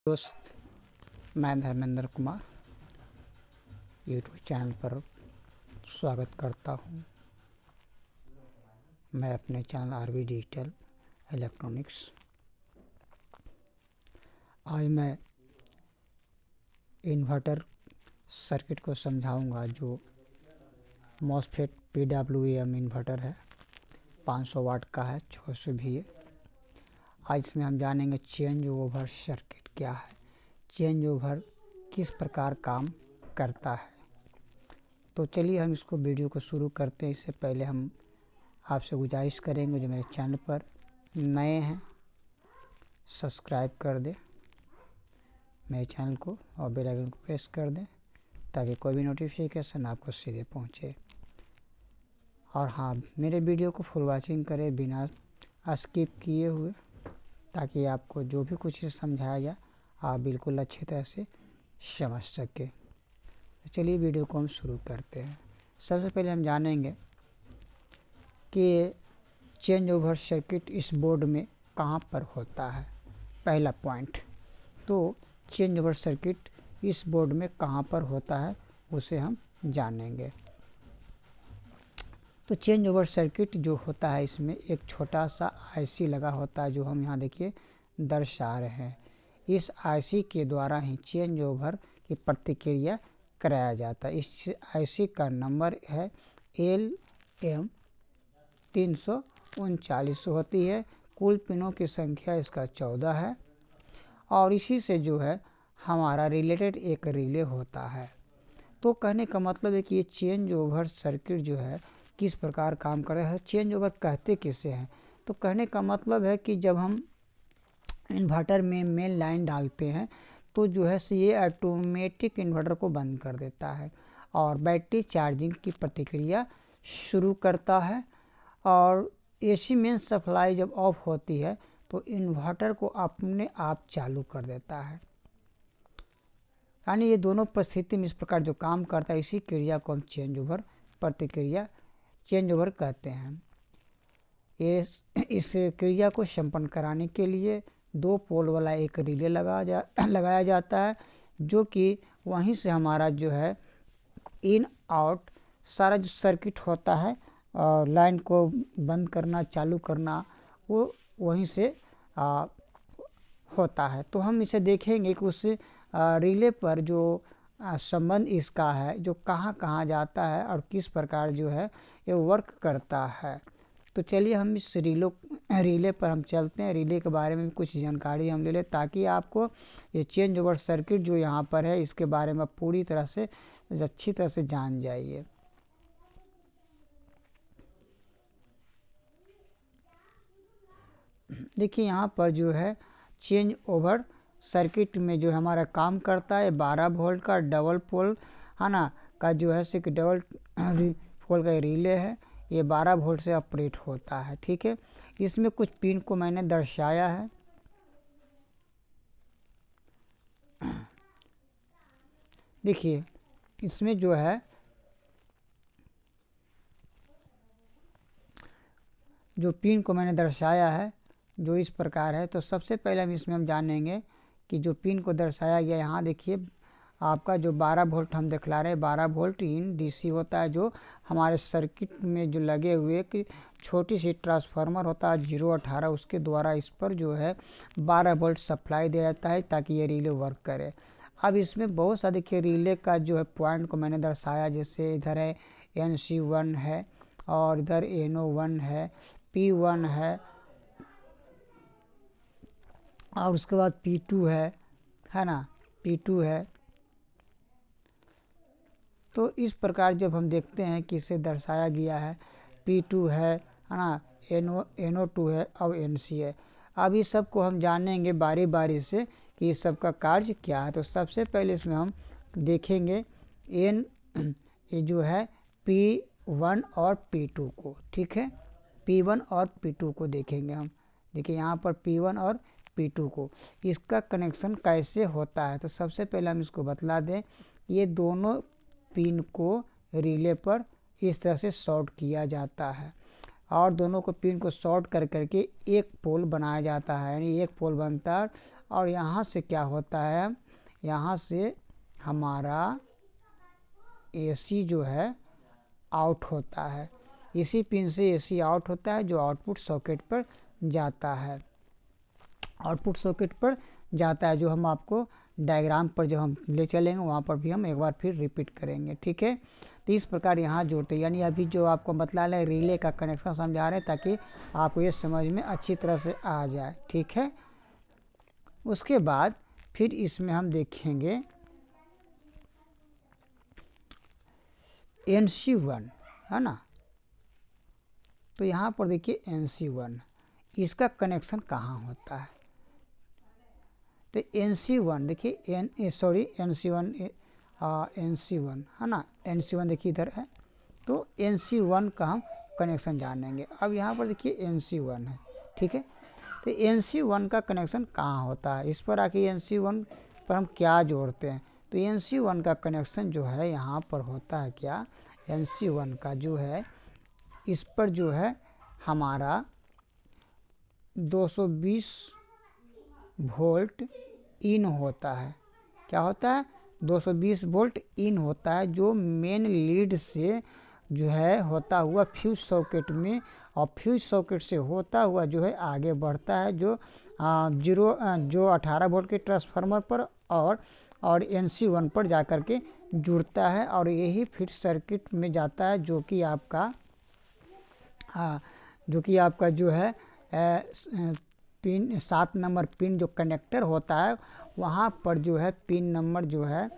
दोस्त, मैं Dharmendra Kumar YouTube channel पर स्वागत करता हूं। मैं अपने चैनल आरवी डिजिटल इलेक्ट्रॉनिक्स। आज मैं इन्वर्टर सर्किट को समझाऊंगा जो मॉसफेट PWM इन्वर्टर है, 500 वाट का है, 600 भी है। आज इसमें हम जानेंगे चेंज ओवर सर्किट क्या है, चेंज ओवर किस प्रकार काम करता है। तो चलिए हम इसको वीडियो को शुरू करते हैं। इससे पहले हम आपसे गुजारिश करेंगे जो मेरे चैनल पर नए हैं सब्सक्राइब कर दें मेरे चैनल को और बेल आइकन को प्रेस कर दें ताकि कोई भी नोटिफिकेशन आपको सीधे पहुंचे। और हाँ, मेरे वीडियो को फुल वॉचिंग करें बिना स्किप किए हुए, ताकि आपको जो भी कुछ समझाया जाए आप बिल्कुल अच्छी तरह से समझ सके। तो चलिए वीडियो को हम शुरू करते हैं। सबसे पहले हम जानेंगे कि चेंज ओवर सर्किट इस बोर्ड में कहाँ पर होता है। पहला पॉइंट, तो चेंज ओवर सर्किट इस बोर्ड में कहाँ पर होता है उसे हम जानेंगे। तो चेंज ओवर सर्किट जो होता है, इसमें एक छोटा सा IC लगा होता है जो हम यहाँ देखिए दर्शा रहे हैं। इस IC के द्वारा ही चेंज ओवर की प्रतिक्रिया कराया जाता है। इस IC का नंबर है LM339 होती है। कुल पिनों की संख्या इसका 14 है और इसी से जो है हमारा रिलेटेड एक रिले होता है। तो कहने का मतलब है कि ये चेंज ओवर सर्किट जो है किस प्रकार काम कर रहा है। चेंज ओवर कहते किसे हैं, तो कहने का मतलब है कि जब हम इन्वर्टर में मेन लाइन डालते हैं तो जो है ये ऑटोमेटिक इन्वर्टर को बंद कर देता है और बैटरी चार्जिंग की प्रतिक्रिया शुरू करता है। और AC मेन सप्लाई जब ऑफ होती है तो इन्वर्टर को अपने आप चालू कर देता है। यानी ये दोनों परिस्थिति में इस प्रकार जो काम करता है, इसी क्रिया को हम चेंज ओवर प्रतिक्रिया चेंज ओवर कहते हैं। इस क्रिया को संपन्न कराने के लिए 2 पोल वाला एक रिले लगाया जाता है, जो कि वहीं से हमारा जो है इन आउट सारा जो सर्किट होता है और लाइन को बंद करना चालू करना वो वहीं से होता है। तो हम इसे देखेंगे कि उस रिले पर जो संबंध इसका है, जो कहाँ कहाँ जाता है और किस प्रकार जो है ये वर्क करता है। तो चलिए हम इस रिले पर हम चलते हैं। रिले के बारे में कुछ जानकारी हम ले लें ताकि आपको ये चेंज ओवर सर्किट जो यहाँ पर है इसके बारे में पूरी तरह से अच्छी तरह से जान जाइए। देखिए यहाँ पर जो है चेंज ओवर सर्किट में जो हमारा काम करता है 12 वोल्ट का डबल पोल है ना का जो है सिर्फ डबल पोल का रिले है। ये 12 वोल्ट से ऑपरेट होता है। ठीक है, इसमें कुछ पिन को मैंने दर्शाया है। देखिए इसमें जो है जो पिन को मैंने दर्शाया है जो इस प्रकार है। तो सबसे पहले हम जानेंगे कि जो पिन को दर्शाया गया, यहाँ देखिए आपका जो 12 वोल्ट हम दिखला रहे हैं, 12 वोल्ट इन DC होता है जो हमारे सर्किट में जो लगे हुए कि छोटी सी ट्रांसफार्मर होता है 018, उसके द्वारा इस पर जो है 12 वोल्ट सप्लाई दिया जाता है ताकि ये रिले वर्क करे। अब इसमें बहुत सा देखिए रिले का जो है पॉइंट को मैंने दर्शाया, जैसे इधर है NC1 है और इधर NO1 है, P1 है और उसके बाद P2 है ना, P2 है। तो इस प्रकार जब हम देखते हैं कि इसे दर्शाया गया है, P2 है ना, NO2 है और NC है। अब इस सब को हम जानेंगे बारी बारी से कि इस सब का कार्य क्या है। तो सबसे पहले इसमें हम देखेंगे ये जो है P1 और P2 को। ठीक है, P1 और P2 को देखेंगे हम। देखिए यहाँ पर P1 और P2 को इसका कनेक्शन कैसे होता है। तो सबसे पहले हम इसको बतला दें, ये दोनों पिन को रिले पर इस तरह से शॉर्ट किया जाता है और दोनों को पिन को शॉर्ट कर करके एक पोल बनाया जाता है। यानी एक पोल बनता है और यहाँ से क्या होता है, यहाँ से हमारा AC जो है आउट होता है। इसी पिन से AC आउट होता है जो आउटपुट सॉकेट पर जाता है, आउटपुट सॉकेट पर जाता है, जो हम आपको डायग्राम पर जब हम ले चलेंगे वहाँ पर भी हम एक बार फिर रिपीट करेंगे। ठीक है, तो इस प्रकार यहाँ जोड़ते हैं, यानी अभी जो आपको बतला रहे रिले का कनेक्शन समझा रहे हैं ताकि आपको ये समझ में अच्छी तरह से आ जाए। ठीक है, उसके बाद फिर इसमें हम देखेंगे NC1, है ना। तो यहाँ पर देखिए NC1, इसका कनेक्शन कहाँ होता है, तो NC1 देखिए NC1 है ना, NC1 देखिए इधर है, तो NC1 का हम कनेक्शन जानेंगे। अब यहाँ पर देखिए NC1 है, ठीक है, तो NC1 का कनेक्शन कहाँ होता है, इस पर आके NC1 पर हम क्या जोड़ते हैं, तो NC1 का कनेक्शन जो है यहाँ पर होता है क्या, NC1 का जो है इस पर जो है हमारा 220 वोल्ट इन होता है। क्या होता है, 220 वोल्ट इन होता है, जो मेन लीड से जो है होता हुआ फ्यूज सॉकेट में, और फ्यूज सॉकेट से होता हुआ जो है आगे बढ़ता है, जो 18 वोल्ट के ट्रांसफार्मर पर और NC1 पर जा कर के जुड़ता है, और यही फिर सर्किट में जाता है, जो कि आपका जो है पिन 7 नंबर पिन जो कनेक्टर होता है वहाँ पर जो है पिन नंबर जो है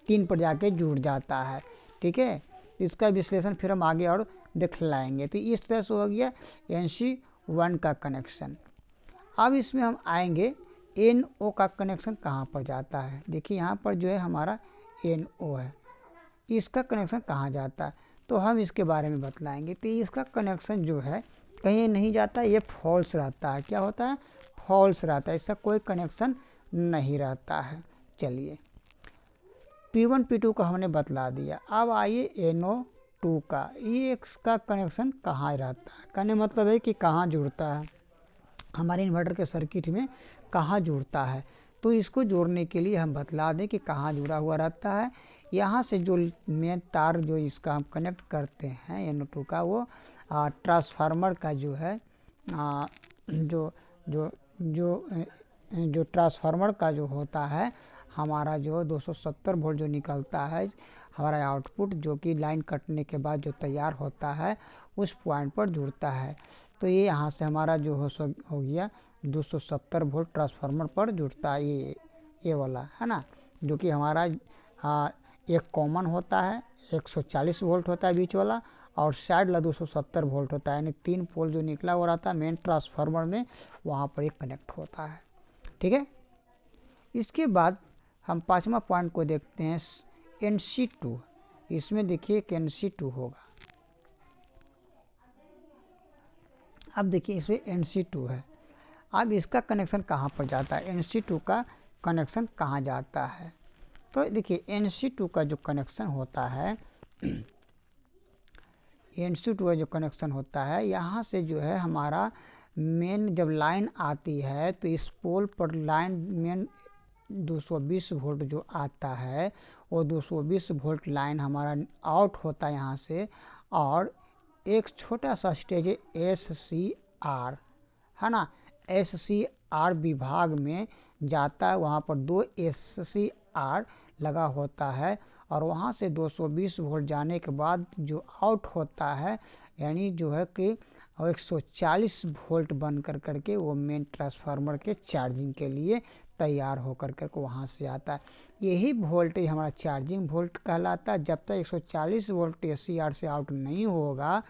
3 पर जाके जुड़ जाता है। ठीक है, इसका विश्लेषण फिर हम आगे और दिखलाएंगे। तो इस तरह से हो गया NC1 का कनेक्शन। अब इसमें हम आएंगे NO का कनेक्शन कहाँ पर जाता है। देखिए यहाँ पर जो है हमारा NO है, इसका कनेक्शन कहाँ जाता है, तो हम इसके बारे में बतलाएंगे। तो इसका कनेक्शन जो है कहीं नहीं जाता, ये फॉल्स रहता है। क्या होता है, फॉल्स रहता है, इसका कोई कनेक्शन नहीं रहता है। चलिए, P1 P2 का हमने बतला दिया। अब आइए NO2 का, ये इसका कनेक्शन कहाँ रहता है, कहने मतलब है कि कहाँ जुड़ता है, हमारे इन्वर्टर के सर्किट में कहाँ जुड़ता है। तो इसको जोड़ने के लिए हम बतला दें कि कहाँ जुड़ा हुआ रहता है। यहाँ से जो मेन तार जो इसका हम कनेक्ट करते हैं NO2 का, वो ट्रांसफार्मर का जो है जो ट्रांसफार्मर का जो होता है हमारा जो 270 वोल्ट जो निकलता है हमारा आउटपुट, जो कि लाइन कटने के बाद जो तैयार होता है उस पॉइंट पर जुड़ता है। तो ये यहाँ से हमारा जो हो गया 270 वोल्ट ट्रांसफार्मर पर जुड़ता है, ये वाला है ना, जो कि हमारा एक कॉमन होता है, 140 वोल्ट होता है बीच वाला, और साइड वाला 270 वोल्ट होता है, यानी 3 पोल जो निकला हुआ रहता है मेन ट्रांसफार्मर में, वहाँ पर एक कनेक्ट होता है। ठीक है, इसके बाद हम 5वां पॉइंट को देखते हैं NC2। इसमें देखिए कि NC2 होगा। अब देखिए इसमें NC2 है। अब इसका कनेक्शन कहाँ पर जाता है, NC2 का कनेक्शन कहाँ जाता है, तो देखिए NC2 का जो कनेक्शन होता है NC2 का जो कनेक्शन होता है, यहाँ से जो है हमारा मेन जब लाइन आती है तो इस पोल पर लाइन मेन 220 वोल्ट जो आता है वो 220 वोल्ट लाइन हमारा आउट होता है यहाँ से, और एक छोटा सा स्टेज है SCR, है ना, SCR विभाग में जाता है, वहाँ पर 2 SCR लगा होता है, और वहाँ से 220 वोल्ट जाने के बाद जो आउट होता है, यानी जो है कि 140 वोल्ट बन करके वो मेन ट्रांसफार्मर के चार्जिंग के लिए तैयार होकर के वहाँ से आता है। यही वोल्टेज हमारा चार्जिंग वोल्ट कहलाता है। जब तक 140 वोल्ट SCR से आउट नहीं होगा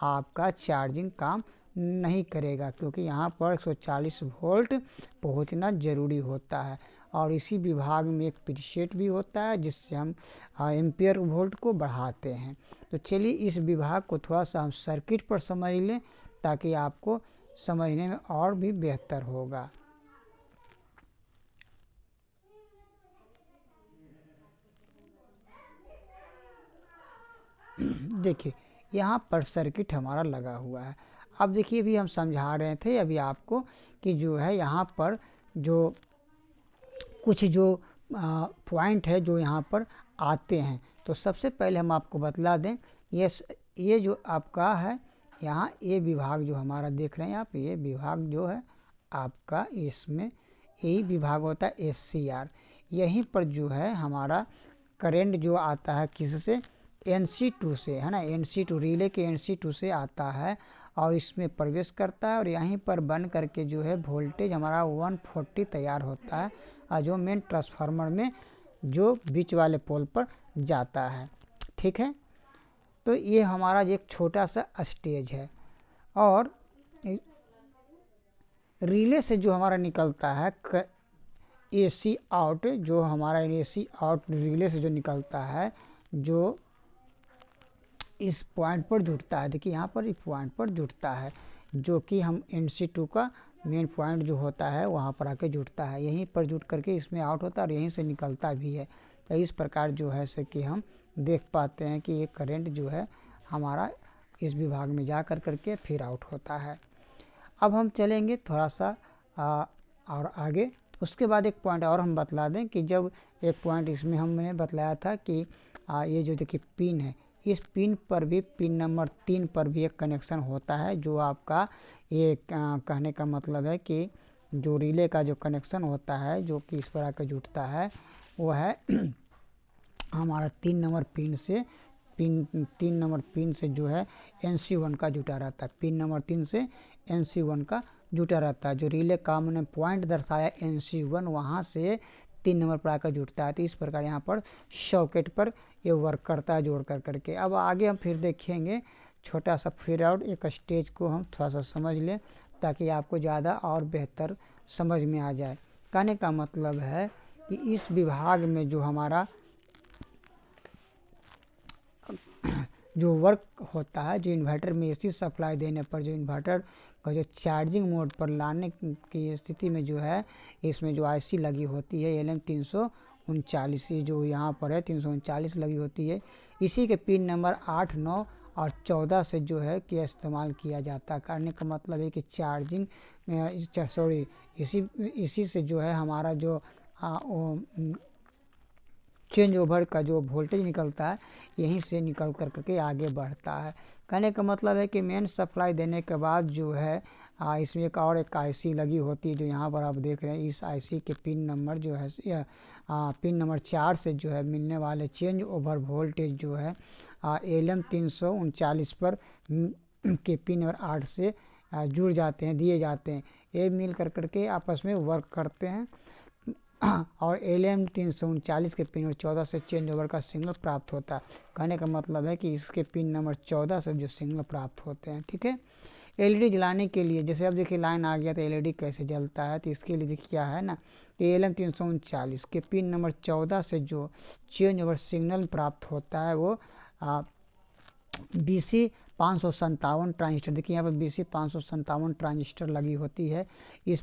आपका चार्जिंग काम नहीं करेगा, क्योंकि यहाँ पर 140 वोल्ट पहुँचना ज़रूरी होता है। और इसी विभाग में एक प्रीसेट भी होता है जिससे हम एम्पियर वोल्ट को बढ़ाते हैं। तो चलिए इस विभाग को थोड़ा सा हम सर्किट पर समझ लें ताकि आपको समझने में और भी बेहतर होगा। देखिए यहाँ पर सर्किट हमारा लगा हुआ है। अब देखिए अभी हम समझा रहे थे अभी आपको कि जो है यहाँ पर जो कुछ जो पॉइंट है जो यहाँ पर आते हैं। तो सबसे पहले हम आपको बतला दें, ये जो आपका है यहाँ ए विभाग जो हमारा देख रहे हैं आप, ये विभाग जो है आपका, इसमें यही विभाग होता है SCR। यहीं पर जो है हमारा करंट जो आता है किससे, NC2 से, है ना, NC2 रिले के NC2 से आता है और इसमें प्रवेश करता है और यहीं पर बन करके जो है वोल्टेज हमारा 140 तैयार होता है और जो मेन ट्रांसफार्मर में जो बीच वाले पोल पर जाता है। ठीक है, तो ये हमारा एक छोटा सा स्टेज है। और रिले से जो हमारा निकलता है AC आउट, जो हमारा AC आउट रिले से जो निकलता है, जो इस पॉइंट पर जुड़ता है, देखिए यहाँ पर इस पॉइंट पर जुड़ता है, जो कि हम NC2 का मेन पॉइंट जो होता है वहाँ पर आके जुड़ता है, यहीं पर जुड़ करके इसमें आउट होता है और यहीं से निकलता भी है। तो इस प्रकार जो है से कि हम देख पाते हैं कि ये करंट जो है हमारा इस विभाग में जा कर करके फिर आउट होता है। अब हम चलेंगे थोड़ा सा और आगे। उसके बाद एक पॉइंट और हम बतला दें कि जब एक पॉइंट इसमें हमने बतलाया था कि ये जो देखिए पिन है, इस पिन पर भी, पिन नंबर 3 पर भी एक कनेक्शन होता है, जो आपका ये कहने का मतलब है कि जो रिले का जो कनेक्शन होता है जो कि इस पर आकर जुटता है वो है हमारा 3 नंबर पिन से, 3 नंबर पिन से जो है NC1 का जुटा रहता है, पिन नंबर 3 से NC1 का जुटा रहता है। जो रिले का हमने पॉइंट दर्शाया NC1, वहाँ से 3 नंबर पर आकर जुटता है। तो इस प्रकार यहाँ पर सॉकेट पर ये वर्क करता है जोड़ कर करके। अब आगे हम फिर देखेंगे छोटा सा फिर आउट एक स्टेज को हम थोड़ा सा समझ लें ताकि आपको ज़्यादा और बेहतर समझ में आ जाए। कहने का मतलब है कि इस विभाग में जो हमारा जो वर्क होता है, जो इन्वर्टर में AC सप्लाई देने पर, जो इन्वर्टर का जो चार्जिंग मोड पर लाने की स्थिति में जो है इसमें जो IC लगी होती है LM339, जो यहाँ पर है 339 लगी होती है, इसी के पिन नंबर 8, 9 और 14 से जो है कि इस्तेमाल किया जाता है। करने का मतलब है कि चार्जिंग इसी से जो है हमारा जो चेंज ओवर का जो वोल्टेज निकलता है यहीं से निकल कर करके आगे बढ़ता है। कहने का मतलब है कि मेन सप्लाई देने के बाद जो है इसमें एक और एक IC लगी होती है, जो यहाँ पर आप देख रहे हैं। इस IC के पिन नंबर जो है पिन नंबर 4 से जो है मिलने वाले चेंज ओवर वोल्टेज जो है LM339 पर के पिन नंबर 8 से जुड़ जाते हैं, दिए जाते हैं। ये मिल कर करके आपस में वर्क करते हैं और LM339 के पिन नंबर 14 से चेंज ओवर का सिग्नल प्राप्त होता है। कहने का मतलब है कि इसके पिन नंबर 14 से जो सिग्नल प्राप्त होते हैं। ठीक है, LED जलाने के लिए, जैसे अब देखिए लाइन आ गया तो LED कैसे जलता है, तो इसके लिए देखिए क्या है ना कि LM339 के पिन नंबर 14 से जो चेंज ओवर सिग्नल प्राप्त होता है वो BC 557 ट्रांजिस्टर, देखिए यहाँ पर BC 557 ट्रांजिस्टर लगी होती है, इस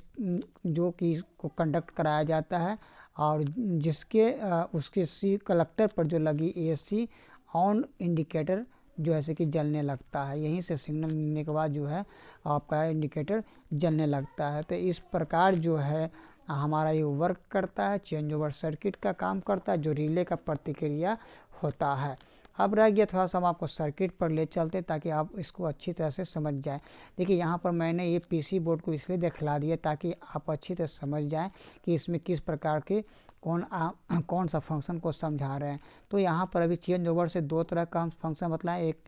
जो कि इसको कंडक्ट कराया जाता है और जिसके उसके C कलेक्टर पर जो लगी AC ऑन इंडिकेटर जो ऐसे कि जलने लगता है। यहीं से सिग्नल मिलने के बाद जो है आपका इंडिकेटर जलने लगता है। तो इस प्रकार जो है हमारा ये वर्क करता है, चेंज ओवर सर्किट का काम करता है, जो रिले का प्रतिक्रिया होता है। अब रह गया थोड़ा सा हम आपको सर्किट पर ले चलते ताकि आप इसको अच्छी तरह से समझ जाएं। देखिए यहाँ पर मैंने ये PC बोर्ड को इसलिए दिखला दिया ताकि आप अच्छी तरह समझ जाएं कि इसमें किस प्रकार के कौन सा फंक्शन को समझा रहे हैं। तो यहाँ पर अभी चेंज ओवर से 2 तरह का फंक्शन बतलाएं। एक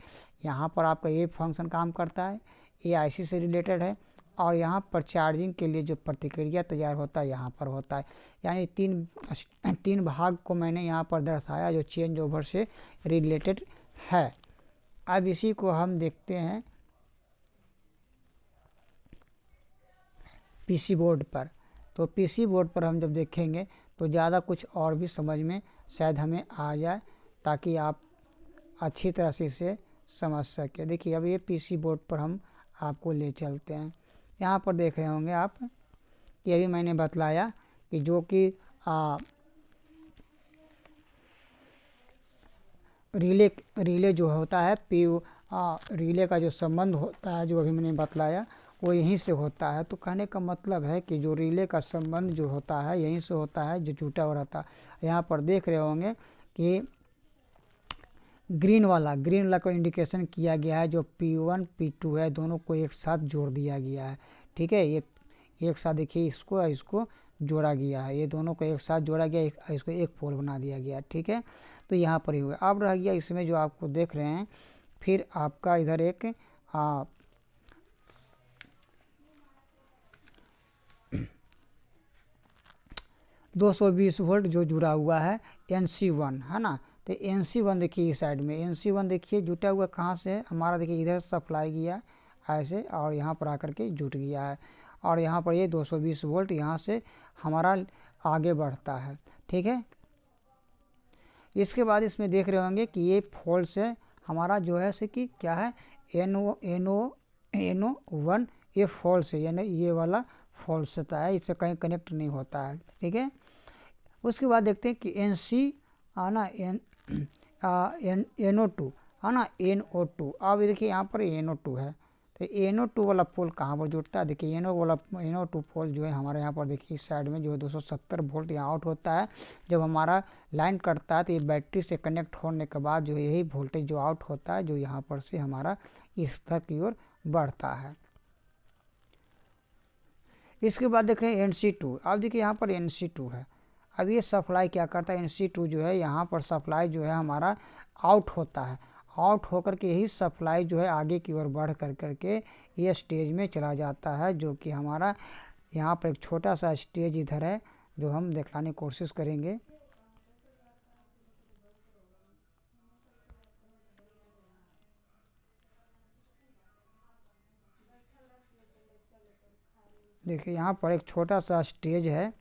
यहाँ पर आपका ये फंक्शन काम करता है, ये IC से रिलेटेड है, और यहाँ पर चार्जिंग के लिए जो प्रतिक्रिया तैयार होता है यहाँ पर होता है। यानी तीन भाग को मैंने यहाँ पर दर्शाया जो चेंज ओवर से रिलेटेड है। अब इसी को हम देखते हैं PC बोर्ड पर। तो PC बोर्ड पर हम जब देखेंगे तो ज़्यादा कुछ और भी समझ में शायद हमें आ जाए ताकि आप अच्छी तरह से इसे समझ सके। देखिए अब ये PC बोर्ड पर हम आपको ले चलते हैं। यहाँ पर देख रहे होंगे आप, ये भी मैंने बतलाया कि जो कि रिले जो होता है रिले का जो संबंध होता है जो अभी मैंने बतलाया वो यहीं से होता है। तो कहने का मतलब है कि जो रिले का संबंध जो होता है यहीं से होता है, जो जुटा हुआ रहता है। यहाँ पर देख रहे होंगे कि ग्रीन वाला को इंडिकेशन किया गया है, जो P1 P2 है दोनों को एक साथ जोड़ दिया गया है। ठीक है, ये एक साथ देखिए, इसको जोड़ा गया है, ये दोनों को एक साथ जोड़ा गया, इसको एक पोल बना दिया गया। ठीक है, तो यहाँ पर ही हुआ। अब रह गया इसमें जो आपको देख रहे हैं, फिर आपका इधर एक 220 वोल्ट जो जुड़ा हुआ है NC1 है ना। तो NC1 देखिए इस साइड में, NC1 देखिए जुटा हुआ कहाँ से है हमारा, देखिए इधर सप्लाई किया ऐसे और यहाँ पर आकर के जुट गया है। और यहाँ पर ये 220 वोल्ट यहाँ से हमारा आगे बढ़ता है। ठीक है, इसके बाद इसमें देख रहे होंगे कि ये फॉल्स है हमारा, जो है से कि क्या है NO1 ये फॉल्स है, यानी ये वाला फॉल्स होता है, इससे कहीं कनेक्ट नहीं होता है। ठीक है, उसके बाद देखते हैं कि NC आना NO2 है ना, NO2। अब देखिए यहाँ पर NO2 है, तो NO2 वाला पोल कहाँ पर जुड़ता है, देखिए NO2 पोल जो है हमारे यहाँ पर देखिए इस साइड में जो है 270 वोल्ट यहाँ आउट होता है। जब हमारा लाइन कटता है तो ये बैटरी से कनेक्ट होने के बाद जो है यही वोल्टेज जो आउट होता है, जो यहाँ पर से हमारा इस तरह की ओर बढ़ता है। इसके बाद देख रहे हैं NC2। अब देखिए यहाँ पर NC2 है, अब ये सप्लाई क्या करता है, NC2 जो है यहाँ पर सप्लाई जो है हमारा आउट होता है, आउट होकर के यही सप्लाई जो है आगे की ओर बढ़ करके ये स्टेज में चला जाता है, जो कि हमारा यहाँ पर एक छोटा सा स्टेज इधर है जो हम दिखाने की कोशिश करेंगे। देखिए यहाँ पर एक छोटा सा स्टेज है,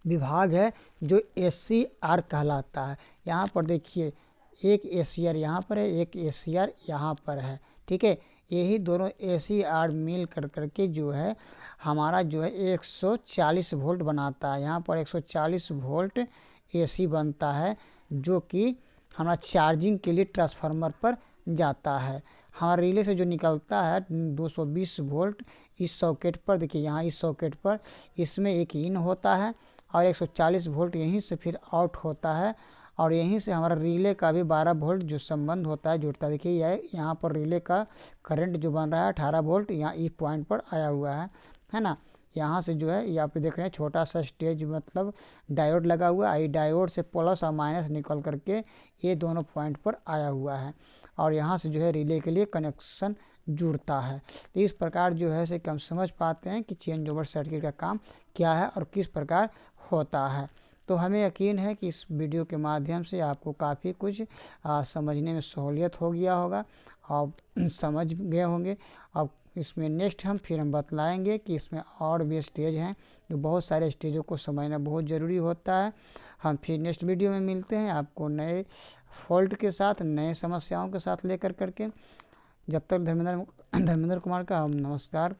विभाग है, जो SCR कहलाता है। यहाँ पर देखिए एक SCR यहाँ पर है, एक SCR यहाँ पर है। ठीक है, यही दोनों SCR मिल करके जो है हमारा जो है 140 वोल्ट बनाता है। यहाँ पर 140 वोल्ट AC बनता है, जो कि हमारा चार्जिंग के लिए ट्रांसफार्मर पर जाता है। हमारे रिले से जो निकलता है 220 वोल्ट इस सॉकेट पर, देखिए यहाँ इस सॉकेट पर, इसमें एक इन होता है और 140 वोल्ट यहीं से फिर आउट होता है, और यहीं से हमारा रिले का भी 12 वोल्ट जो संबंध होता है जुड़ता है। देखिए यहाँ पर रिले का करंट जो बन रहा है 18 वोल्ट यहाँ इस पॉइंट पर आया हुआ है ना। यहाँ से जो है यहाँ पे देख रहे हैं छोटा सा स्टेज, मतलब डायोड लगा हुआ है, डायोड से प्लस और माइनस निकल करके ये दोनों पॉइंट पर आया हुआ है, और यहाँ से जो है रिले के लिए कनेक्शन जुड़ता है। तो इस प्रकार जो है से कि हम समझ पाते हैं कि चेंज ओवर सर्किट का काम क्या है और किस प्रकार होता है। तो हमें यकीन है कि इस वीडियो के माध्यम से आपको काफ़ी कुछ समझने में सहूलियत हो गया होगा और समझ गए होंगे। अब इसमें नेक्स्ट हम बतलाएंगे कि इसमें और भी स्टेज हैं, जो बहुत सारे स्टेजों को समझना बहुत ज़रूरी होता है। हम फिर नेक्स्ट वीडियो में मिलते हैं आपको नए फॉल्ट के साथ, नए समस्याओं के साथ लेकर करके। जब तक धर्मेंद्र कुमार का हम नमस्कार।